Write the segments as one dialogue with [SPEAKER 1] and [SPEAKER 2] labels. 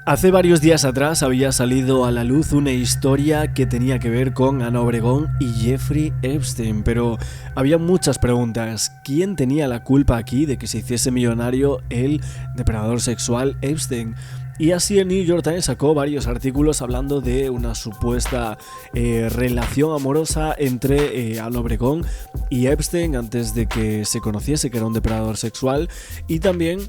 [SPEAKER 1] Hace varios días atrás había salido a la luz una historia que tenía que ver con Ana Obregón y Jeffrey Epstein, pero había muchas preguntas. ¿Quién tenía la culpa aquí de que se hiciese millonario el depredador sexual Epstein? Y así el New York Times sacó varios artículos hablando de una supuesta relación amorosa entre Ana Obregón y Epstein antes de que se conociese que era un depredador sexual, y también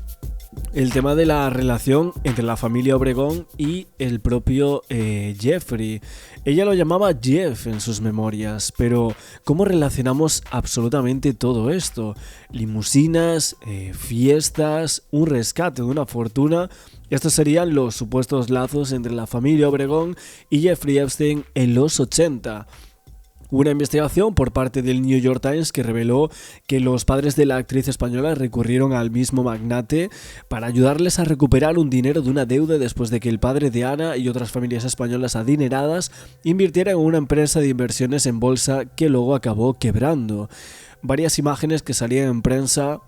[SPEAKER 1] el tema de la relación entre la familia Obregón y el propio Jeffrey. Ella lo llamaba Jeff en sus memorias, pero ¿cómo relacionamos absolutamente todo esto? Limusinas, fiestas, un rescate de una fortuna. Estos serían los supuestos lazos entre la familia Obregón y Jeffrey Epstein en los 80. Una investigación por parte del New York Times que reveló que los padres de la actriz española recurrieron al mismo magnate para ayudarles a recuperar un dinero de una deuda después de que el padre de Ana y otras familias españolas adineradas invirtieran en una empresa de inversiones en bolsa que luego acabó quebrando. Varias imágenes que salían en prensa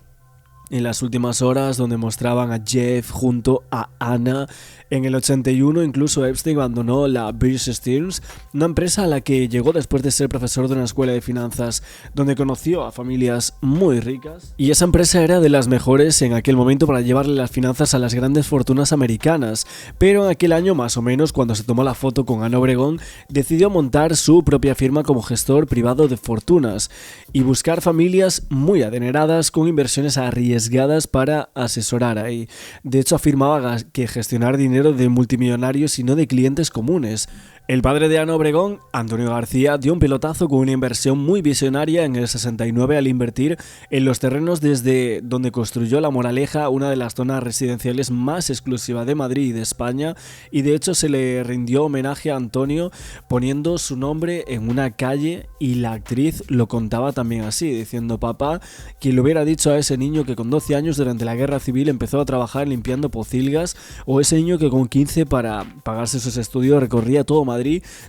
[SPEAKER 1] en las últimas horas donde mostraban a Jeff junto a Ana. En el 81 incluso Epstein abandonó la Bear Stearns, una empresa a la que llegó después de ser profesor de una escuela de finanzas donde conoció a familias muy ricas, y esa empresa era de las mejores en aquel momento para llevarle las finanzas a las grandes fortunas americanas. Pero en aquel año más o menos, cuando se tomó la foto con Ana Obregón, decidió montar su propia firma como gestor privado de fortunas y buscar familias muy adineradas con inversiones arriesgadas para asesorar ahí. De hecho, afirmaba que gestionar dinero de multimillonarios y no de clientes comunes. El padre de Ana Obregón, Antonio García, dio un pelotazo con una inversión muy visionaria en el 69 al invertir en los terrenos desde donde construyó La Moraleja, una de las zonas residenciales más exclusivas de Madrid y de España, y de hecho se le rindió homenaje a Antonio poniendo su nombre en una calle, y la actriz lo contaba también así, diciendo: papá, quien le hubiera dicho a ese niño que con 12 años durante la Guerra Civil empezó a trabajar limpiando pocilgas, o ese niño que con 15 para pagarse sus estudios recorría todo Madrid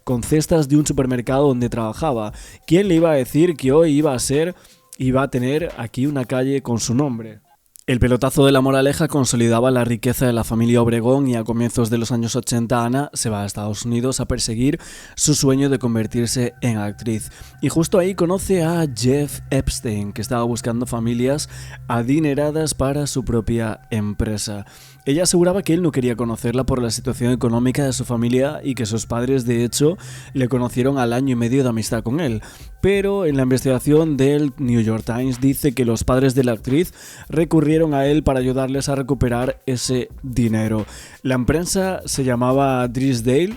[SPEAKER 1] con cestas de un supermercado donde trabajaba. ¿Quién le iba a decir que hoy iba a tener aquí una calle con su nombre? El pelotazo de La Moraleja consolidaba la riqueza de la familia Obregón, y a comienzos de los años 80 Ana se va a Estados Unidos a perseguir su sueño de convertirse en actriz. Y justo ahí conoce a Jeff Epstein, que estaba buscando familias adineradas para su propia empresa. Ella aseguraba que él no quería conocerla por la situación económica de su familia y que sus padres de hecho le conocieron al año y medio de amistad con él. Pero en la investigación del New York Times dice que los padres de la actriz recurrieron a él para ayudarles a recuperar ese dinero. La empresa se llamaba Drysdale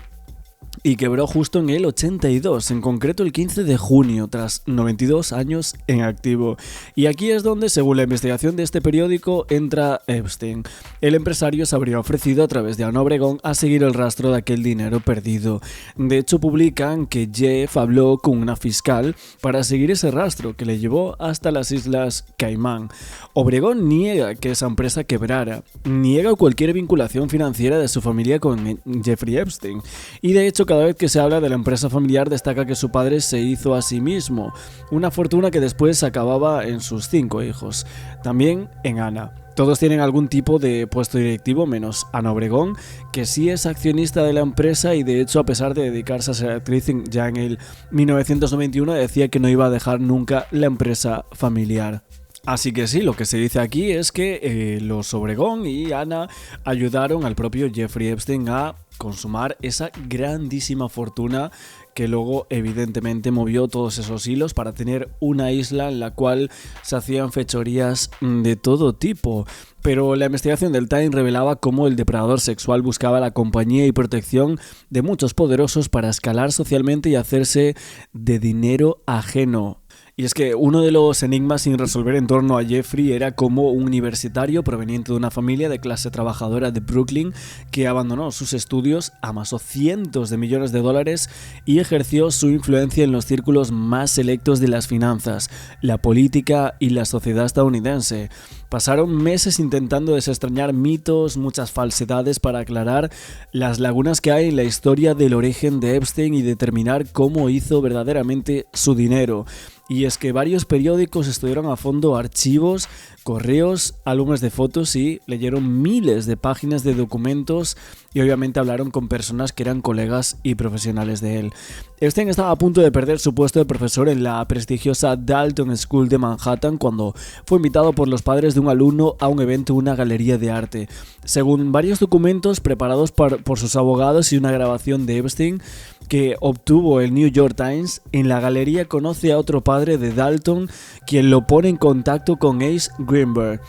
[SPEAKER 1] y quebró justo en el 82, en concreto el 15 de junio, tras 92 años en activo. Y aquí es donde, según la investigación de este periódico, entra Epstein. El empresario se habría ofrecido a través de Ana Obregón a seguir el rastro de aquel dinero perdido. De hecho, publican que Jeff habló con una fiscal para seguir ese rastro que le llevó hasta las Islas Caimán. Obregón niega que esa empresa quebrara, niega cualquier vinculación financiera de su familia con Jeffrey Epstein, y de hecho cada vez que se habla de la empresa familiar destaca que su padre se hizo a sí mismo una fortuna que después acababa en sus 5 hijos, también en Ana. Todos tienen algún tipo de puesto directivo menos Ana Obregón, que sí es accionista de la empresa, y de hecho, a pesar de dedicarse a ser actriz ya en el 1991, decía que no iba a dejar nunca la empresa familiar. Así que sí, lo que se dice aquí es que los Obregón y Ana ayudaron al propio Jeffrey Epstein a consumar esa grandísima fortuna que luego evidentemente movió todos esos hilos para tener una isla en la cual se hacían fechorías de todo tipo. Pero la investigación del Time revelaba cómo el depredador sexual buscaba la compañía y protección de muchos poderosos para escalar socialmente y hacerse de dinero ajeno. Y es que uno de los enigmas sin resolver en torno a Jeffrey era cómo un universitario proveniente de una familia de clase trabajadora de Brooklyn, que abandonó sus estudios, amasó cientos de millones de dólares y ejerció su influencia en los círculos más selectos de las finanzas, la política y la sociedad estadounidense. Pasaron meses intentando desentrañar mitos, muchas falsedades para aclarar las lagunas que hay en la historia del origen de Epstein y determinar cómo hizo verdaderamente su dinero. Y es que varios periódicos estudiaron a fondo archivos correos, álbumes de fotos y leyeron miles de páginas de documentos y obviamente hablaron con personas que eran colegas y profesionales de él. Epstein estaba a punto de perder su puesto de profesor en la prestigiosa Dalton School de Manhattan cuando fue invitado por los padres de un alumno a un evento en una galería de arte. Según varios documentos preparados por sus abogados y una grabación de Epstein que obtuvo el New York Times, en la galería conoce a otro padre de Dalton quien lo pone en contacto con Ace Greenberg,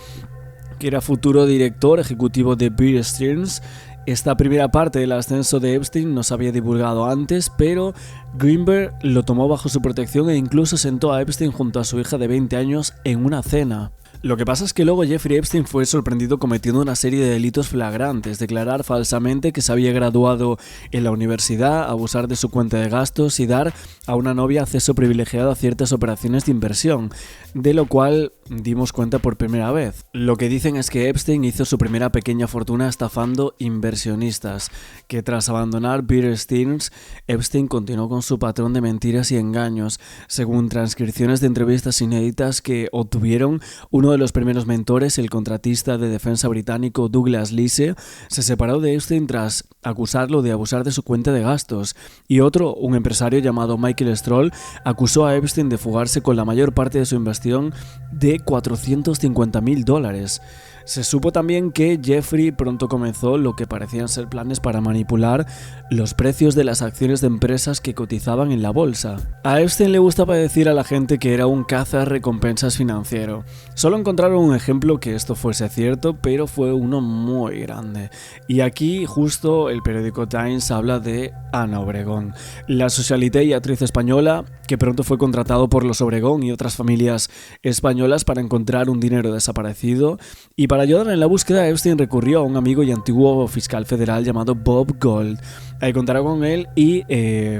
[SPEAKER 1] que era futuro director ejecutivo de Bear Stearns. Esta primera parte del ascenso de Epstein no se había divulgado antes, pero Greenberg lo tomó bajo su protección e incluso sentó a Epstein junto a su hija de 20 años en una cena. Lo que pasa es que luego Jeffrey Epstein fue sorprendido cometiendo una serie de delitos flagrantes: declarar falsamente que se había graduado en la universidad, abusar de su cuenta de gastos y dar a una novia acceso privilegiado a ciertas operaciones de inversión, de lo cual dimos cuenta por primera vez. Lo que dicen es que Epstein hizo su primera pequeña fortuna estafando inversionistas, que tras abandonar Bear Stearns, Epstein continuó con su patrón de mentiras y engaños. Según transcripciones de entrevistas inéditas que obtuvieron, uno de los primeros mentores, el contratista de defensa británico Douglas Leese, se separó de Epstein tras acusarlo de abusar de su cuenta de gastos, y otro, un empresario llamado Michael Stroll, acusó a Epstein de fugarse con la mayor parte de su inversión de $450,000. Se supo también que Jeffrey pronto comenzó lo que parecían ser planes para manipular los precios de las acciones de empresas que cotizaban en la bolsa. A Epstein le gustaba decir a la gente que era un cazarrecompensas financiero. Solo encontraron un ejemplo que esto fuese cierto, pero fue uno muy grande. Y aquí justo el periódico Times habla de Ana Obregón, la socialité y actriz española que pronto fue contratado por los Obregón y otras familias españolas para encontrar un dinero desaparecido, y para ayudar en la búsqueda Epstein recurrió a un amigo y antiguo fiscal federal llamado Bob Gold. Ahí contaron con él y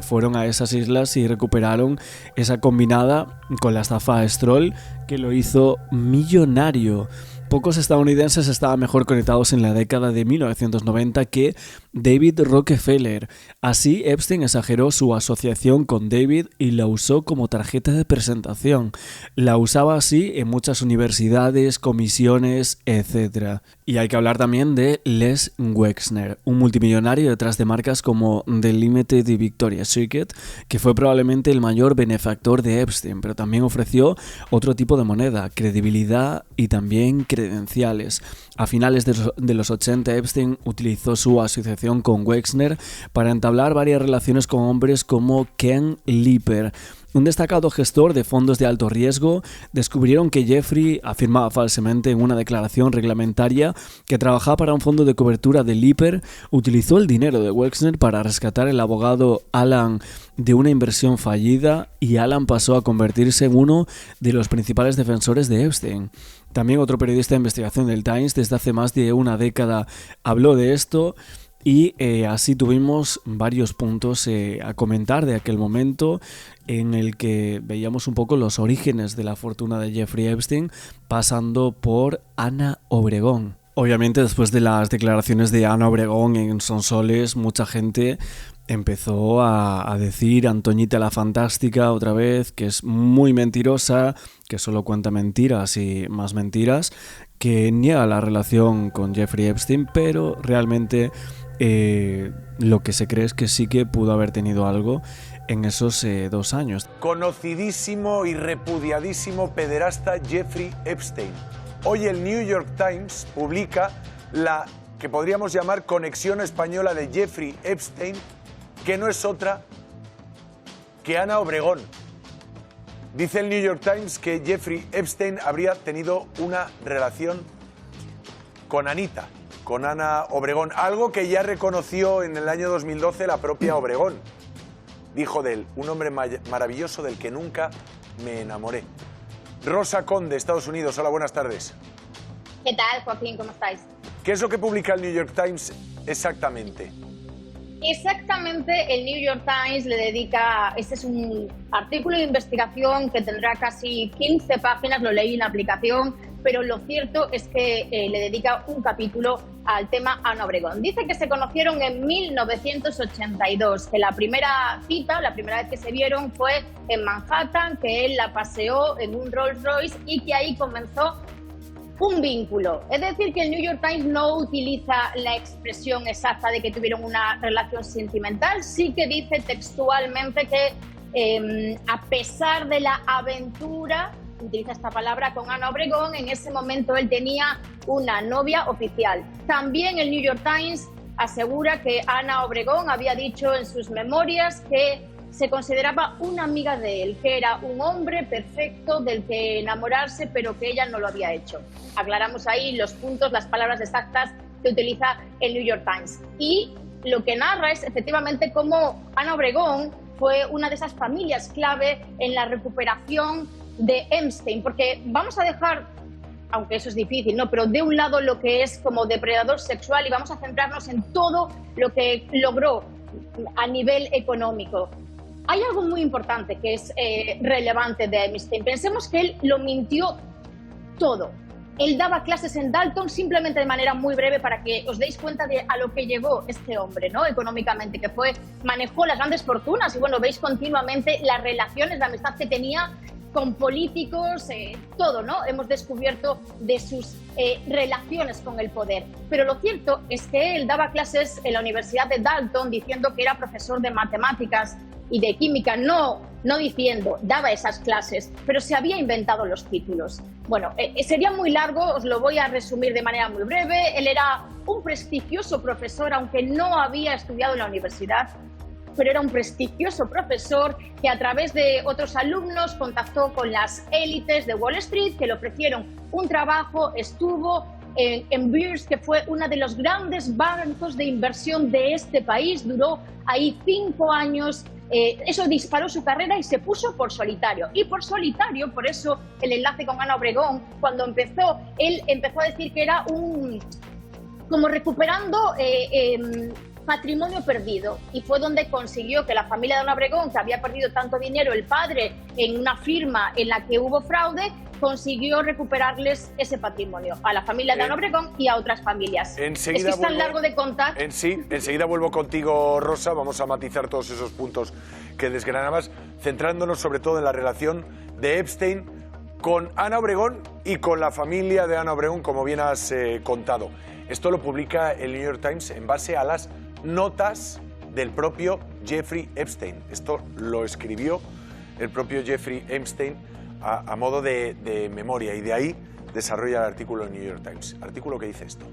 [SPEAKER 1] fueron a esas islas y recuperaron esa combinada con la estafa a Stroll, que lo hizo millonario. Pocos estadounidenses estaban mejor conectados en la década de 1990 que David Rockefeller. Así, Epstein exageró su asociación con David y la usó como tarjeta de presentación. La usaba así en muchas universidades, comisiones, etc. Y hay que hablar también de Les Wexner, un multimillonario detrás de marcas como The Limited y Victoria's Secret, que fue probablemente el mayor benefactor de Epstein, pero también ofreció otro tipo de moneda: credibilidad y también credenciales. A finales de los 80, Epstein utilizó su asociación con Wexner para entablar varias relaciones con hombres como Ken Leeper, un destacado gestor de fondos de alto riesgo. Descubrieron que Jeffrey afirmaba falsamente en una declaración reglamentaria que trabajaba para un fondo de cobertura de Leeper, utilizó el dinero de Wexner para rescatar al abogado Alan de una inversión fallida, y Alan pasó a convertirse en uno de los principales defensores de Epstein. También otro periodista de investigación del Times desde hace más de una década habló de esto. Y así tuvimos varios puntos a comentar de aquel momento, en el que veíamos un poco los orígenes de la fortuna de Jeffrey Epstein, pasando por Ana Obregón. Obviamente, después de las declaraciones de Ana Obregón en Sonsoles, mucha gente empezó a decir Antoñita la Fantástica otra vez, que es muy mentirosa, que solo cuenta mentiras y más mentiras, que niega la relación con Jeffrey Epstein, pero realmente lo que se cree es que sí que pudo haber tenido algo en esos 2 años.
[SPEAKER 2] Conocidísimo y repudiadísimo pederasta Jeffrey Epstein. Hoy el New York Times publica la que podríamos llamar conexión española de Jeffrey Epstein, que no es otra que Ana Obregón. Dice el New York Times que Jeffrey Epstein habría tenido una relación con Anita, con Ana Obregón, algo que ya reconoció en el año 2012 la propia Obregón. Dijo de él: un hombre maravilloso del que nunca me enamoré. Rosa Conde, Estados Unidos. Hola, buenas tardes.
[SPEAKER 3] ¿Qué tal, Joaquín? ¿Cómo estáis?
[SPEAKER 2] ¿Qué es lo que publica el New York Times exactamente?
[SPEAKER 3] Exactamente, el New York Times le dedica, este es un artículo de investigación que tendrá casi 15 páginas, lo leí en la aplicación, pero lo cierto es que le dedica un capítulo al tema Ana Obregón. Dice que se conocieron en 1982, que la primera cita, la primera vez que se vieron fue en Manhattan, que él la paseó en un Rolls Royce y que ahí comenzó un vínculo. Es decir, que el New York Times no utiliza la expresión exacta de que tuvieron una relación sentimental, sí que dice textualmente que a pesar de la aventura, utiliza esta palabra, con Ana Obregón, en ese momento él tenía una novia oficial. También el New York Times asegura que Ana Obregón había dicho en sus memorias que se consideraba una amiga de él, que era un hombre perfecto del que enamorarse, pero que ella no lo había hecho. Aclaramos ahí los puntos, las palabras exactas que utiliza el New York Times. Y lo que narra es efectivamente cómo Ana Obregón fue una de esas familias clave en la recuperación de Epstein, porque vamos a dejar, aunque eso es difícil, ¿no?, pero de un lado lo que es como depredador sexual y vamos a centrarnos en todo lo que logró a nivel económico. Hay algo muy importante que es relevante de Epstein. Pensemos que él lo mintió todo. Él daba clases en Dalton simplemente de manera muy breve para que os deis cuenta de a lo que llegó este hombre, ¿no?, económicamente, que manejó las grandes fortunas y bueno, veis continuamente las relaciones, la amistad que tenía con políticos, todo, ¿no? Hemos descubierto de sus relaciones con el poder. Pero lo cierto es que él daba clases en la Universidad de Dalton diciendo que era profesor de matemáticas y de química, no diciendo, daba esas clases, pero se había inventado los títulos. Bueno, sería muy largo, os lo voy a resumir de manera muy breve. Él era un prestigioso profesor, aunque no había estudiado en la universidad, pero era un prestigioso profesor que a través de otros alumnos contactó con las élites de Wall Street que le ofrecieron un trabajo, estuvo en Bears, que fue uno de los grandes bancos de inversión de este país, duró ahí 5 años, eso disparó su carrera y se puso por solitario. Y por solitario, por eso el enlace con Ana Obregón, cuando empezó, él empezó a decir que era como recuperando patrimonio perdido, y fue donde consiguió que la familia de Ana Obregón, que había perdido tanto dinero, el padre en una firma en la que hubo fraude, consiguió recuperarles ese patrimonio a la familia de Ana Obregón y a otras familias.
[SPEAKER 2] Enseguida
[SPEAKER 3] es que es tan largo de contar.
[SPEAKER 2] Enseguida vuelvo contigo, Rosa. Vamos a matizar todos esos puntos que desgranabas, centrándonos sobre todo en la relación de Epstein con Ana Obregón y con la familia de Ana Obregón, como bien has contado. Esto lo publica el New York Times en base a las notas del propio Jeffrey Epstein. Esto lo escribió el propio Jeffrey Epstein a modo de memoria, y de ahí desarrolla el artículo del New York Times. Artículo que dice esto.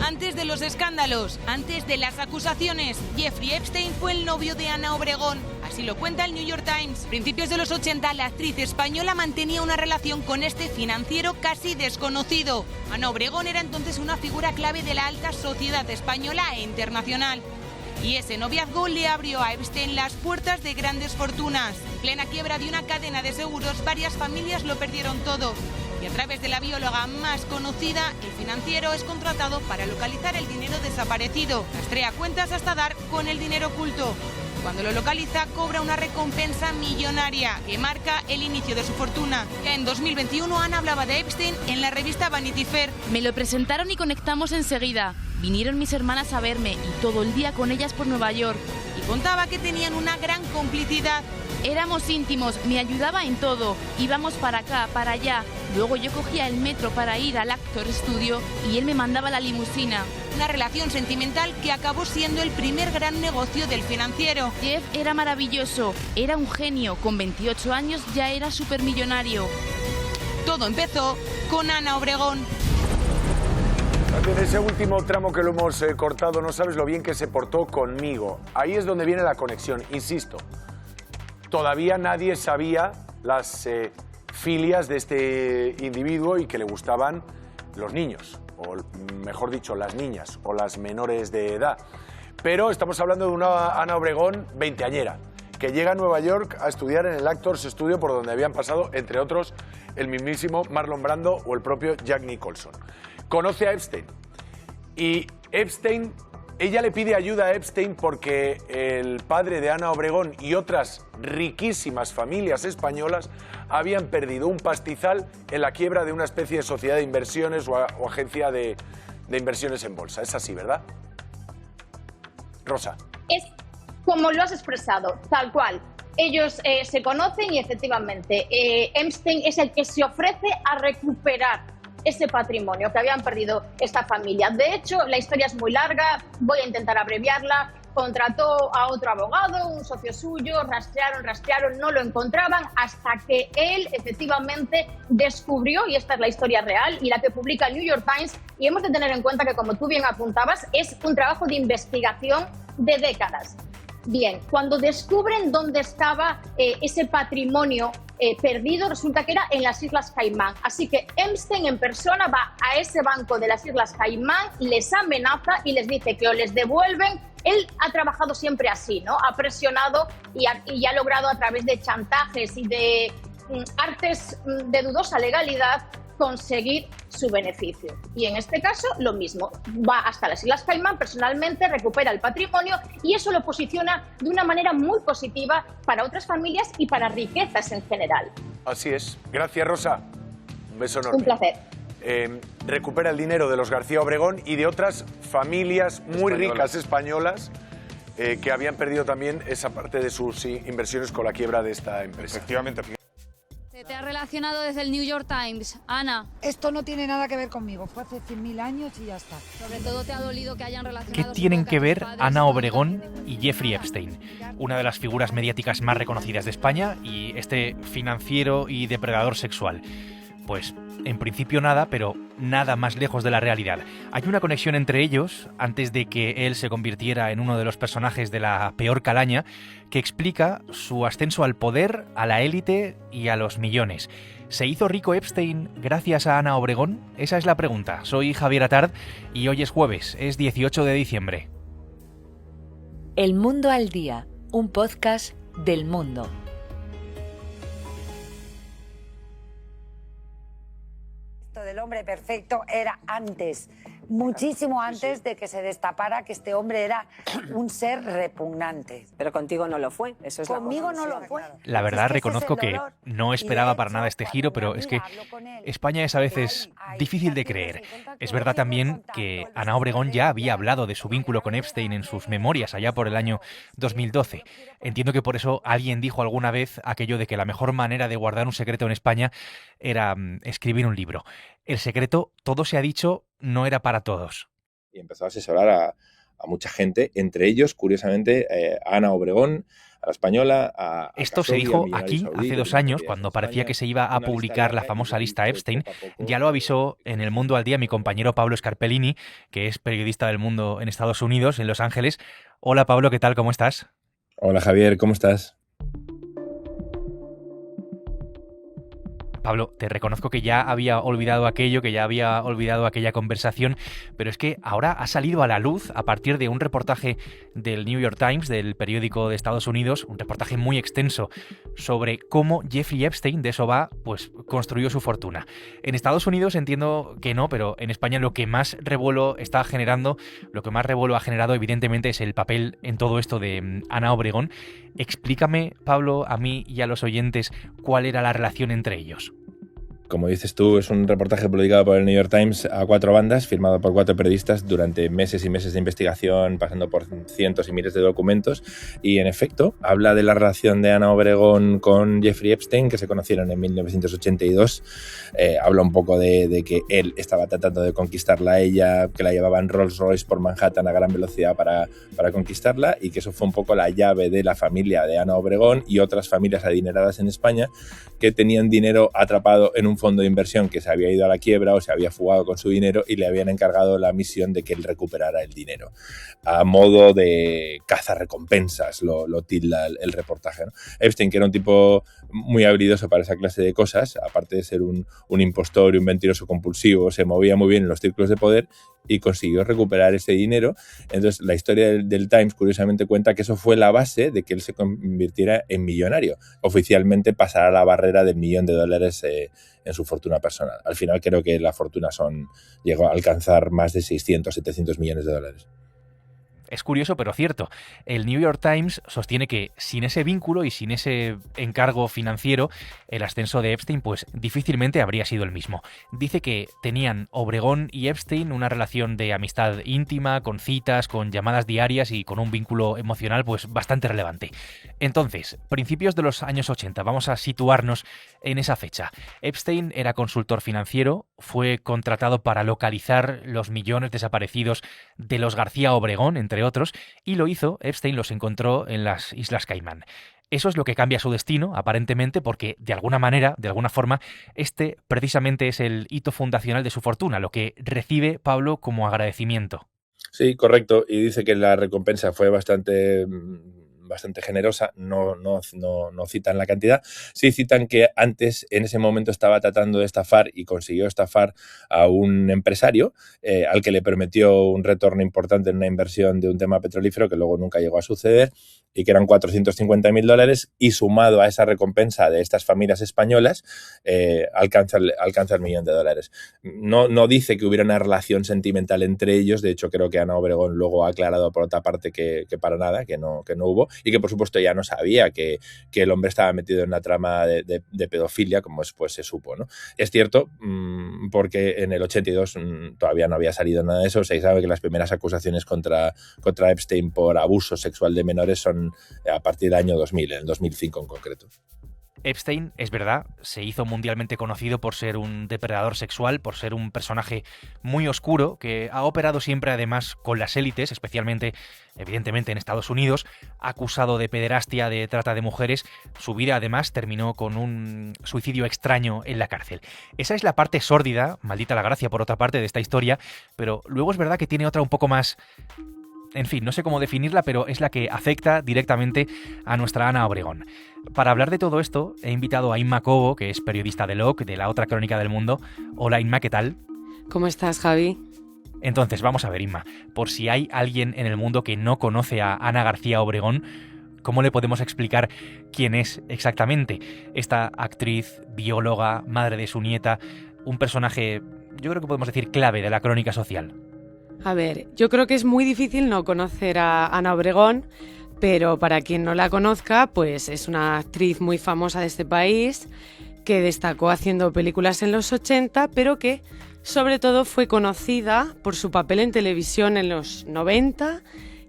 [SPEAKER 4] Antes de los escándalos, antes de las acusaciones, Jeffrey Epstein fue el novio de Ana Obregón. Así lo cuenta el New York Times. A principios de los 80, la actriz española mantenía una relación con este financiero casi desconocido. Ana Obregón era entonces una figura clave de la alta sociedad española e internacional. Y ese noviazgo le abrió a Epstein las puertas de grandes fortunas. En plena quiebra de una cadena de seguros, varias familias lo perdieron todo. Y a través de la bióloga más conocida, el financiero es contratado para localizar el dinero desaparecido. Rastrea cuentas hasta dar con el dinero oculto. Cuando lo localiza, cobra una recompensa millonaria que marca el inicio de su fortuna. Ya en 2021, Ana hablaba de Epstein en la revista Vanity Fair.
[SPEAKER 5] Me lo presentaron y conectamos enseguida. Vinieron mis hermanas a verme y todo el día con ellas por Nueva York.
[SPEAKER 4] Y contaba que tenían una gran complicidad.
[SPEAKER 5] Éramos íntimos, me ayudaba en todo. Íbamos para acá, para allá. Luego yo cogía el metro para ir al Actor Studio y él me mandaba la limusina.
[SPEAKER 4] Una relación sentimental que acabó siendo el primer gran negocio del financiero.
[SPEAKER 5] Jeff era maravilloso, era un genio. Con 28 años ya era supermillonario.
[SPEAKER 4] Todo empezó con Ana Obregón.
[SPEAKER 2] En ese último tramo que lo hemos cortado, no sabes lo bien que se portó conmigo. Ahí es donde viene la conexión, insisto. Todavía nadie sabía las filias de este individuo y que le gustaban los niños, o mejor dicho, las niñas o las menores de edad. Pero estamos hablando de una Ana Obregón veinteañera, que llega a Nueva York a estudiar en el Actors Studio, por donde habían pasado, entre otros, el mismísimo Marlon Brando o el propio Jack Nicholson. Conoce a Epstein y Epstein, ella le pide ayuda a Epstein porque el padre de Ana Obregón y otras riquísimas familias españolas habían perdido un pastizal en la quiebra de una especie de sociedad de inversiones o agencia de inversiones en bolsa. Es así, ¿verdad? Rosa.
[SPEAKER 3] Es como lo has expresado, tal cual. Ellos se conocen y efectivamente Epstein es el que se ofrece a recuperar ese patrimonio que habían perdido esta familia. De hecho, la historia es muy larga, voy a intentar abreviarla. Contrató a otro abogado, un socio suyo, rastrearon, no lo encontraban hasta que él efectivamente descubrió, y esta es la historia real y la que publica el New York Times, y hemos de tener en cuenta que, como tú bien apuntabas, es un trabajo de investigación de décadas. Bien, cuando descubren dónde estaba ese patrimonio perdido, resulta que era en las Islas Caimán. Así que Epstein en persona va a ese banco de las Islas Caimán, les amenaza y les dice que o les devuelven. Él ha trabajado siempre así, ¿no? Ha presionado y ha logrado, a través de chantajes y de artes de dudosa legalidad, conseguir su beneficio. Y en este caso, lo mismo. Va hasta las Islas Caimán, personalmente recupera el patrimonio y eso lo posiciona de una manera muy positiva para otras familias y para riquezas en general.
[SPEAKER 2] Así es. Gracias, Rosa. Un beso enorme.
[SPEAKER 3] Un placer.
[SPEAKER 2] Recupera el dinero de los García Obregón y de otras familias muy ricas españolas que habían perdido también esa parte de sus inversiones con la quiebra de esta empresa.
[SPEAKER 6] Efectivamente.
[SPEAKER 7] Se te ha relacionado desde el New York Times, Ana.
[SPEAKER 8] Esto no tiene nada que ver conmigo, fue hace 100.000 años y ya está.
[SPEAKER 7] Sobre todo te ha dolido que hayan
[SPEAKER 9] ¿Qué
[SPEAKER 7] relacionado...
[SPEAKER 9] tienen que ver Ana Obregón y Jeffrey Epstein? Una de las figuras mediáticas más reconocidas de España y este financiero y depredador sexual. Pues en principio nada, pero nada más lejos de la realidad. Hay una conexión entre ellos, antes de que él se convirtiera en uno de los personajes de la peor calaña, que explica su ascenso al poder, a la élite y a los millones. ¿Se hizo rico Epstein gracias a Ana Obregón? Esa es la pregunta. Soy Javier Atard y hoy es jueves, es 18 de diciembre.
[SPEAKER 10] El Mundo al Día, un podcast del Mundo.
[SPEAKER 8] Del hombre perfecto era antes, muchísimo antes de que se destapara que este hombre era un ser repugnante.
[SPEAKER 11] Pero contigo no lo fue, eso es
[SPEAKER 8] Conmigo no lo fue.
[SPEAKER 9] La verdad,
[SPEAKER 8] Es que
[SPEAKER 9] reconozco
[SPEAKER 8] ese es
[SPEAKER 9] que
[SPEAKER 8] el dolor.
[SPEAKER 9] no esperaba para nada este giro, pero es que España es a veces difícil de creer. Es verdad también que Ana Obregón ya había hablado de su vínculo con Epstein en sus memorias allá por el año 2012. Entiendo que por eso alguien dijo alguna vez aquello de que la mejor manera de guardar un secreto en España era escribir un libro. El secreto, todo se ha dicho, no era para todos.
[SPEAKER 12] Y empezó a asesorar a mucha gente, entre ellos, curiosamente, a Ana Obregón, a La Española, a
[SPEAKER 9] Esto se
[SPEAKER 12] Khashoggi,
[SPEAKER 9] dijo
[SPEAKER 12] al millonario
[SPEAKER 9] aquí
[SPEAKER 12] saudí,
[SPEAKER 9] hace
[SPEAKER 12] que
[SPEAKER 9] 2
[SPEAKER 12] no
[SPEAKER 9] años,
[SPEAKER 12] quería
[SPEAKER 9] cuando
[SPEAKER 12] España,
[SPEAKER 9] parecía que se iba a
[SPEAKER 12] una lista
[SPEAKER 9] publicar la
[SPEAKER 12] larga,
[SPEAKER 9] famosa
[SPEAKER 12] y
[SPEAKER 9] lista
[SPEAKER 12] poco
[SPEAKER 9] Epstein.
[SPEAKER 12] a poco
[SPEAKER 9] Ya lo avisó en El Mundo al Día mi compañero Pablo Scarpellini, que es periodista del Mundo en Estados Unidos, en Los Ángeles. Hola Pablo, ¿qué tal? ¿Cómo estás?
[SPEAKER 12] Hola Javier, ¿cómo estás?
[SPEAKER 9] Pablo, te reconozco que ya había olvidado aquello, que ya había olvidado aquella conversación, pero es que ahora ha salido a la luz a partir de un reportaje del New York Times, del periódico de Estados Unidos, un reportaje muy extenso sobre cómo Jeffrey Epstein, de eso va, pues construyó su fortuna. En Estados Unidos entiendo que no, pero en España lo que más revuelo está generando, lo que más revuelo ha generado evidentemente es el papel en todo esto de Ana Obregón. Explícame, Pablo, a mí y a los oyentes cuál era la relación entre ellos.
[SPEAKER 12] Como dices tú, es un reportaje publicado por el New York Times a 4 bandas, firmado por 4 periodistas durante meses y meses de investigación, pasando por cientos y miles de documentos. Y en efecto, habla de la relación de Ana Obregón con Jeffrey Epstein, que se conocieron en 1982. Habla un poco de que él estaba tratando de conquistarla a ella, que la llevaba en Rolls Royce por Manhattan a gran velocidad para conquistarla, y que eso fue un poco la llave de la familia de Ana Obregón y otras familias adineradas en España que tenían dinero atrapado en un fondo de inversión que se había ido a la quiebra o se había fugado con su dinero y le habían encargado la misión de que él recuperara el dinero. A modo de cazarrecompensas lo tilda el reportaje, ¿no? Epstein, que era un tipo muy habilidoso para esa clase de cosas, aparte de ser un impostor y un mentiroso compulsivo, se movía muy bien en los círculos de poder y consiguió recuperar ese dinero. Entonces, la historia del Times, curiosamente, cuenta que eso fue la base de que él se convirtiera en millonario. Oficialmente pasará la barrera del $1 millón en su fortuna personal. Al final creo que la fortuna llegó a alcanzar más de 600, 700 millones de dólares.
[SPEAKER 9] es curioso pero cierto. El New York Times sostiene que sin ese vínculo y sin ese encargo financiero, el ascenso de Epstein pues difícilmente habría sido el mismo. Dice que tenían Obregón y Epstein una relación de amistad íntima, con citas, con llamadas diarias y con un vínculo emocional pues bastante relevante. Entonces, principios de los años 80, vamos a situarnos en esa fecha. Epstein era consultor financiero, fue contratado para localizar los millones desaparecidos de los García Obregón, entre otros, y lo hizo, Epstein los encontró en las Islas Caimán. Eso es lo que cambia su destino, aparentemente, porque de alguna manera, de alguna forma, este precisamente es el hito fundacional de su fortuna, lo que recibe Pablo como agradecimiento.
[SPEAKER 12] Sí, correcto. Y dice que la recompensa fue bastante generosa, no citan la cantidad, sí citan que antes, en ese momento, estaba tratando de estafar y consiguió estafar a un empresario al que le prometió un retorno importante en una inversión de un tema petrolífero que luego nunca llegó a suceder y que eran $450.000 y sumado a esa recompensa de estas familias españolas alcanza el $1.000.000. No dice que hubiera una relación sentimental entre ellos, de hecho creo que Ana Obregón luego ha aclarado por otra parte que para nada, que no hubo, y que por supuesto ya no sabía que el hombre estaba metido en una trama de pedofilia, como después se supo, ¿no? Es cierto, porque en el 82 todavía no había salido nada de eso. Se sabe que las primeras acusaciones contra Epstein por abuso sexual de menores son a partir del año 2000, en el 2005 en concreto.
[SPEAKER 9] Epstein, es verdad, se hizo mundialmente conocido por ser un depredador sexual, por ser un personaje muy oscuro que ha operado siempre además con las élites, especialmente, evidentemente, en Estados Unidos, acusado de pederastia, de trata de mujeres. Su vida además terminó con un suicidio extraño en la cárcel. Esa es la parte sórdida, maldita la gracia por otra parte, de esta historia, pero luego es verdad que tiene otra un poco más... En fin, no sé cómo definirla, pero es la que afecta directamente a nuestra Ana Obregón. Para hablar de todo esto, he invitado a Inma Cobo, que es periodista de LOC, de La Otra Crónica del Mundo. Hola Inma, ¿qué tal?
[SPEAKER 6] ¿Cómo estás, Javi?
[SPEAKER 9] Entonces, vamos a ver, Inma, por si hay alguien en el mundo que no conoce a Ana García Obregón, ¿cómo le podemos explicar quién es exactamente? Esta actriz, bióloga, madre de su nieta, un personaje, yo creo que podemos decir clave de la crónica social.
[SPEAKER 6] A ver, yo creo que es muy difícil no conocer a Ana Obregón, pero para quien no la conozca, pues es una actriz muy famosa de este país, que destacó haciendo películas en los 80, pero que sobre todo fue conocida por su papel en televisión en los 90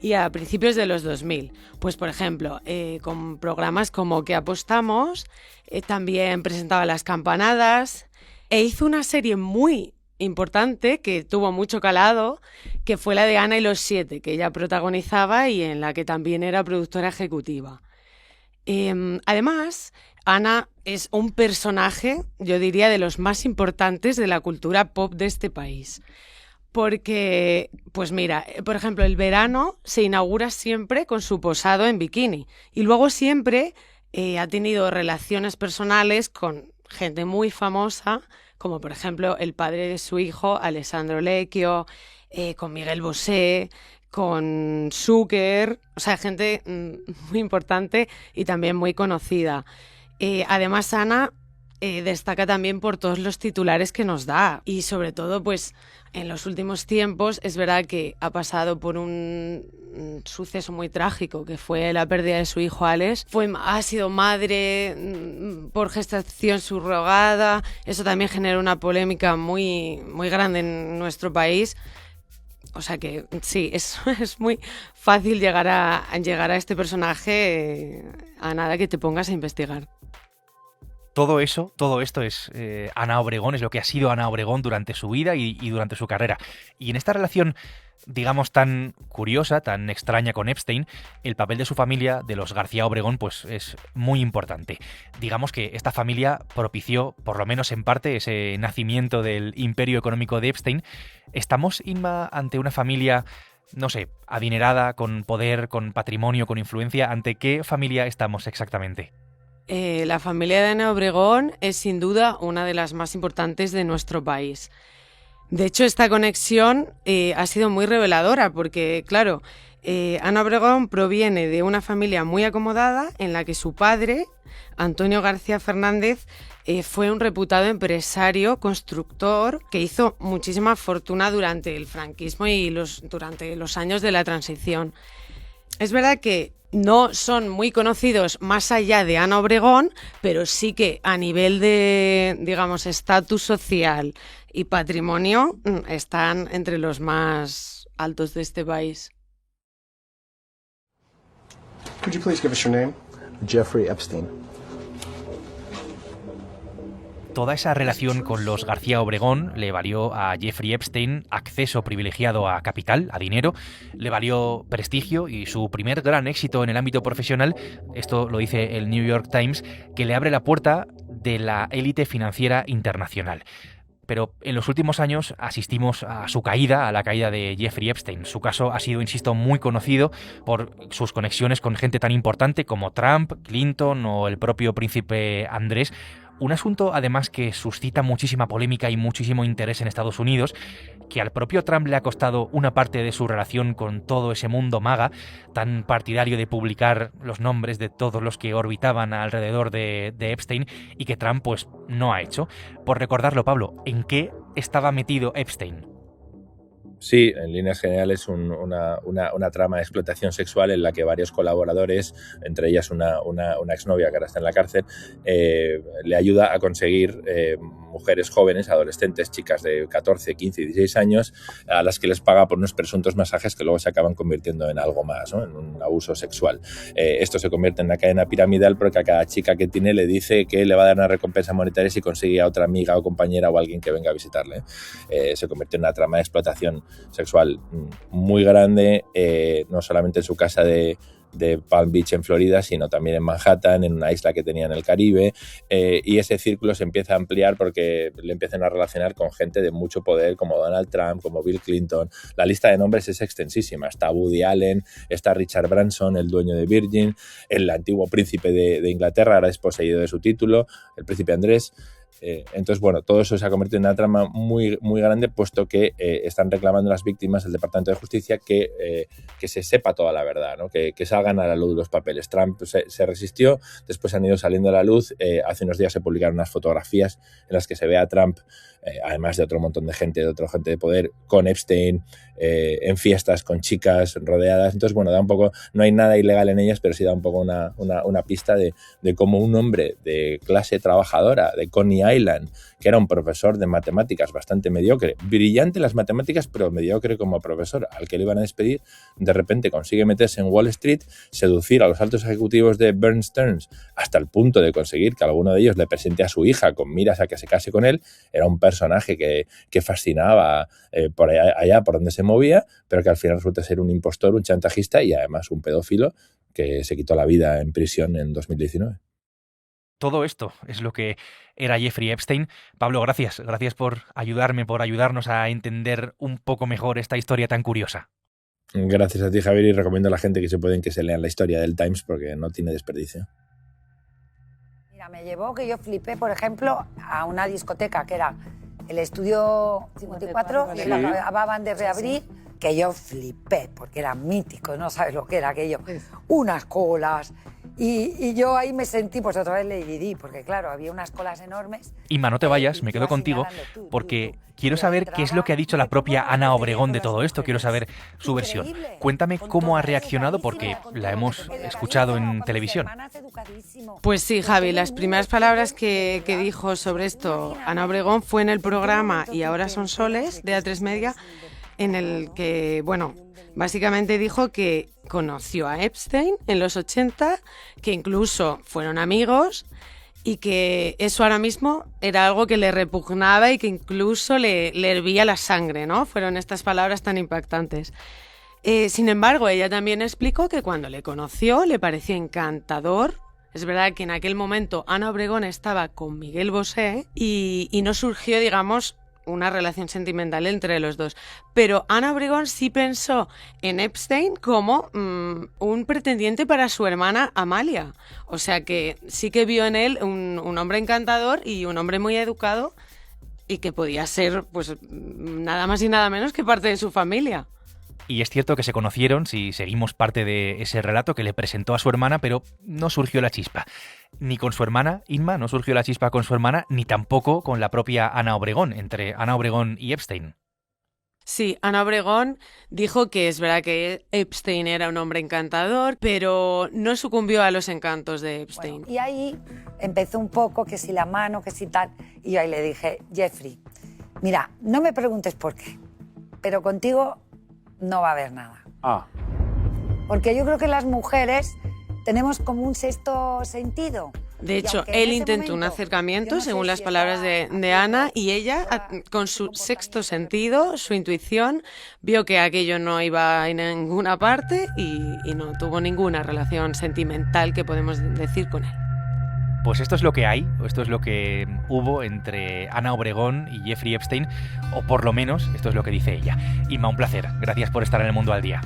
[SPEAKER 6] y a principios de los 2000. Pues por ejemplo, con programas como ¿Qué apostamos?, también presentaba Las Campanadas e hizo una serie muy importante que tuvo mucho calado, que fue la de Ana y los 7, que ella protagonizaba y en la que también era productora ejecutiva. Además, Ana es un personaje, yo diría, de los más importantes de la cultura pop de este país. Porque, pues mira, por ejemplo, el verano se inaugura siempre con su posado en bikini y luego siempre ha tenido relaciones personales con gente muy famosa, como por ejemplo el padre de su hijo, Alessandro Lecchio, con Miguel Bosé, con Zucker, o sea, gente muy importante y también muy conocida. Además, Ana destaca también por todos los titulares que nos da y sobre todo, pues, en los últimos tiempos es verdad que ha pasado por un suceso muy trágico que fue la pérdida de su hijo Alex. Ha sido madre por gestación subrogada. Eso también generó una polémica muy, muy grande en nuestro país. O sea que sí, es muy fácil llegar a este personaje a nada que te pongas a investigar.
[SPEAKER 9] Todo esto es Ana Obregón, es lo que ha sido Ana Obregón durante su vida y durante su carrera. Y en esta relación, digamos, tan curiosa, tan extraña con Epstein, el papel de su familia, de los García Obregón, pues es muy importante. Digamos que esta familia propició, por lo menos en parte, ese nacimiento del imperio económico de Epstein. ¿Estamos, Inma, ante una familia, no sé, adinerada, con poder, con patrimonio, con influencia? ¿Ante qué familia estamos exactamente?
[SPEAKER 6] La familia de Ana Obregón es sin duda una de las más importantes de nuestro país. De hecho, esta conexión ha sido muy reveladora porque, claro, Ana Obregón proviene de una familia muy acomodada en la que su padre, Antonio García Fernández, fue un reputado empresario, constructor, que hizo muchísima fortuna durante el franquismo y durante los años de la transición. Es verdad que no son muy conocidos más allá de Ana Obregón, pero sí que a nivel de, digamos, estatus social y patrimonio están entre los más altos de este país.
[SPEAKER 11] Could you please give us your name? Jeffrey Epstein.
[SPEAKER 9] Toda esa relación con los García Obregón le valió a Jeffrey Epstein acceso privilegiado a capital, a dinero, le valió prestigio y su primer gran éxito en el ámbito profesional, esto lo dice el New York Times, que le abre la puerta de la élite financiera internacional. Pero en los últimos años asistimos a su caída, a la caída de Jeffrey Epstein. Su caso ha sido, insisto, muy conocido por sus conexiones con gente tan importante como Trump, Clinton o el propio príncipe Andrés. Un asunto, además, que suscita muchísima polémica y muchísimo interés en Estados Unidos, que al propio Trump le ha costado una parte de su relación con todo ese mundo MAGA, tan partidario de publicar los nombres de todos los que orbitaban alrededor de Epstein, y que Trump, pues, no ha hecho. Por recordarlo, Pablo, ¿en qué estaba metido Epstein?
[SPEAKER 12] Sí, en líneas generales una trama de explotación sexual en la que varios colaboradores, entre ellas una exnovia que ahora está en la cárcel, le ayuda a conseguir mujeres jóvenes, adolescentes, chicas de 14, 15 y 16 años, a las que les paga por unos presuntos masajes que luego se acaban convirtiendo en algo más, ¿no? En un abuso sexual. Esto se convierte en una cadena piramidal porque a cada chica que tiene le dice que le va a dar una recompensa monetaria si consigue a otra amiga o compañera o alguien que venga a visitarle. Se convierte en una trama de explotación sexual muy grande, no solamente en su casa de Palm Beach en Florida, sino también en Manhattan, en una isla que tenía en el Caribe, y ese círculo se empieza a ampliar porque le empiezan a relacionar con gente de mucho poder como Donald Trump, como Bill Clinton. La lista de nombres es extensísima. Está Woody Allen, está Richard Branson, el dueño de Virgin, el antiguo príncipe de Inglaterra, ahora desposeído de su título, el príncipe Andrés. Entonces, bueno, todo eso se ha convertido en una trama muy, muy grande, puesto que están reclamando las víctimas del Departamento de Justicia que se sepa toda la verdad, ¿no? Que salgan a la luz los papeles. Trump se resistió, después han ido saliendo a la luz. Hace unos días se publicaron unas fotografías en las que se ve a Trump, además de otro montón de gente, de otra gente de poder, con Epstein, en fiestas, con chicas rodeadas. Entonces, bueno, da un poco, no hay nada ilegal en ellas, pero sí da un poco una pista de cómo un hombre de clase trabajadora, de Coney Island, que era un profesor de matemáticas bastante mediocre, brillante en las matemáticas, pero mediocre como profesor, al que le iban a despedir, de repente consigue meterse en Wall Street, seducir a los altos ejecutivos de Bear Stearns hasta el punto de conseguir que alguno de ellos le presente a su hija con miras a que se case con él. Era un personaje que fascinaba por allá por donde se movía, pero que al final resulta ser un impostor, un chantajista y además un pedófilo que se quitó la vida en prisión en 2019.
[SPEAKER 9] Todo esto es lo que era Jeffrey Epstein. Pablo, gracias por ayudarme, por ayudarnos a entender un poco mejor esta historia tan curiosa.
[SPEAKER 12] Gracias a ti, Javier, y recomiendo a la gente que se lean la historia del Times porque no tiene desperdicio.
[SPEAKER 8] Mira, me llevó que yo flipé, por ejemplo, a una discoteca que era el Estudio 54, que la acababan de reabrir, que yo flipé porque era mítico, no sabes lo que era aquello. Unas colas. Y yo ahí me sentí, pues otra vez Lady Di, porque claro, había unas colas enormes.
[SPEAKER 9] Inma, no te vayas, me quedo contigo, porque quiero saber qué es lo que ha dicho la propia Ana Obregón de todo esto, quiero saber su versión. Cuéntame cómo ha reaccionado, porque la hemos escuchado en televisión.
[SPEAKER 6] Pues sí, Javi, las primeras palabras que dijo sobre esto Ana Obregón fue en el programa Y ahora son soles, de A3 Media, en el que, bueno, básicamente dijo que conoció a Epstein en los 80, que incluso fueron amigos y que eso ahora mismo era algo que le repugnaba y que incluso le hervía la sangre, ¿no? Fueron estas palabras tan impactantes. Sin embargo, ella también explicó que cuando le conoció le pareció encantador. Es verdad que en aquel momento Ana Obregón estaba con Miguel Bosé y no surgió, digamos, una relación sentimental entre los dos. Pero Ana Obregón sí pensó en Epstein como un pretendiente para su hermana Amalia. O sea que sí que vio en él un hombre encantador y un hombre muy educado y que podía ser, pues, nada más y nada menos que parte de su familia.
[SPEAKER 9] Y es cierto que se conocieron, si seguimos parte de ese relato, que le presentó a su hermana, pero no surgió la chispa. Ni con su hermana, Inma, no surgió la chispa con su hermana, ni tampoco con la propia Ana Obregón, entre Ana Obregón y Epstein.
[SPEAKER 6] Sí, Ana Obregón dijo que es verdad que Epstein era un hombre encantador, pero no sucumbió a los encantos de Epstein.
[SPEAKER 8] Bueno, y ahí empezó un poco que si la mano, que si tal, y yo ahí le dije, Jeffrey, mira, no me preguntes por qué, pero contigo no va a haber nada. Porque yo creo que las mujeres tenemos como un sexto sentido.
[SPEAKER 6] De hecho, él intentó un acercamiento, según las palabras de Ana, y ella, con su sexto sentido, su intuición, vio que aquello no iba a ninguna parte y no tuvo ninguna relación sentimental que podemos decir con él.
[SPEAKER 9] Pues esto es lo que hay, o esto es lo que hubo entre Ana Obregón y Jeffrey Epstein, o por lo menos esto es lo que dice ella. Inma, un placer. Gracias por estar en El Mundo al Día.